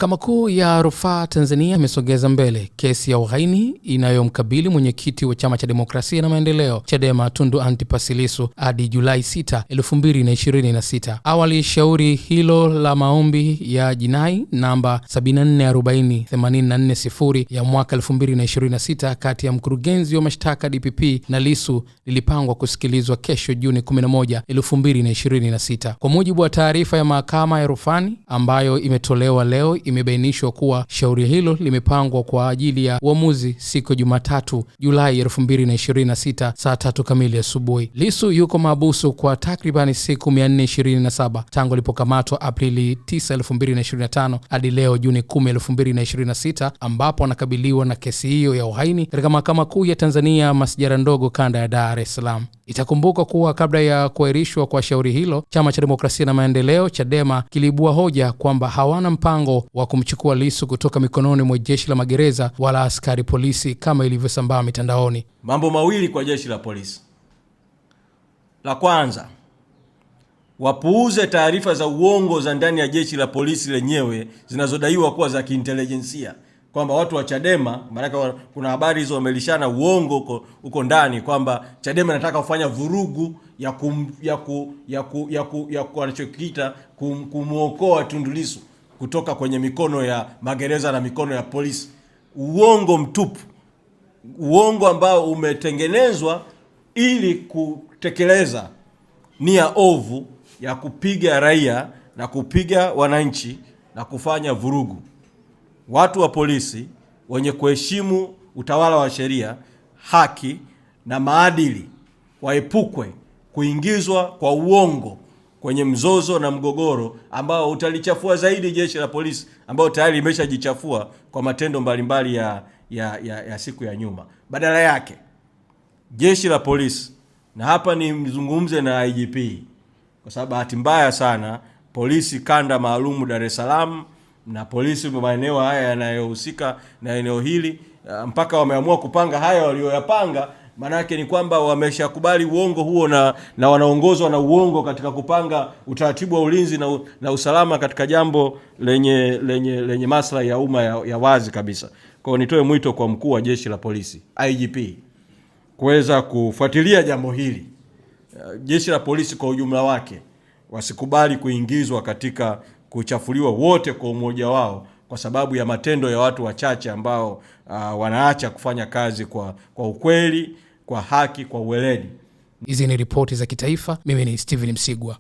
Mahakama Kuu ya Rufaa Tanzania imesogeza mbele kesi ya uhaini inayomkabili mwenyekiti wa Chama cha Demokrasia na Maendeleo Chadema Tundu Antipas Lissu hadi Julai 6, 2026. Awali shauri hilo la maombi ya jinai namba 744084 ya mwaka 2026 kati ya mkurugenzi wa mashtaka DPP na Lissu lilipangwa kusikilizwa kesho Juni 11, 2026. Kwa mujibu wa taarifa ya mahakama ya rufani ambayo imetolewa leo, imebainishwa kuwa shauri hilo limepangwa kwa ajili ya uamuzi siku Jumatatu Julai 2026 saa 3 kamili asubuhi. Lissu yuko mahabusu kwa takribani siku 427 tangu alipokamatwa Aprili 9, 2025 hadi leo Juni 10, 2026, ambapo anakabiliwa na kesi hiyo ya uhaini katika Mahakama Kuu ya Tanzania masjala ndogo kanda ya Dar es Salaam. Itakumbuka kuwa kabla ya kuahirishwa kwa shauri hilo, Chama cha Demokrasia na Maendeleo Chadema kilibua hoja kwamba hawana mpango wa kumchukua Lissu kutoka mikononi mwa jeshi la magereza wala askari polisi kama ilivyosambaa mitandaoni. Mambo mawili kwa jeshi la polisi. La kwanza, wapuuze taarifa za uongo za ndani ya jeshi la polisi lenyewe zinazodaiwa kuwa za kiintelijensia, kwamba watu wa Chadema, maana kuna habari hizo wamelishana uongo uko ndani kwamba Chadema inataka kufanya vurugu ya wanachokiita kumuokoa Tundu Lissu kutoka kwenye mikono ya magereza na mikono ya polisi. Uongo mtupu. Uongo ambao umetengenezwa ili kutekeleza nia ovu ya kupiga raia na kupiga wananchi na kufanya vurugu. Watu wa polisi wenye kuheshimu utawala wa sheria, haki na maadili waepukwe kuingizwa kwa uongo kwenye mzozo na mgogoro ambao utalichafua zaidi jeshi la polisi ambao tayari limeshajichafua kwa matendo mbalimbali ya siku ya nyuma. Badala yake, jeshi la polisi, na hapa ni mzungumze na IGP, kwa sababu bahati mbaya sana polisi kanda maalumu Dar es Salaam na polisi maeneo haya yanayohusika na eneo hili mpaka wameamua kupanga haya walioyapanga, manake ni kwamba wameshakubali uongo huo na wanaongozwa na uongo katika kupanga utaratibu wa ulinzi na usalama katika jambo lenye maslahi ya umma ya wazi kabisa. Kwa nitoe mwito kwa mkuu wa jeshi la polisi IGP kuweza kufuatilia jambo hili. Jeshi la polisi kwa ujumla wake wasikubali kuingizwa katika kuchafuliwa wote kwa umoja wao kwa sababu ya matendo ya watu wachache ambao wanaacha kufanya kazi kwa ukweli, kwa haki, kwa uweledi. Hizi ni ripoti za kitaifa. Mimi ni Steven Msigwa.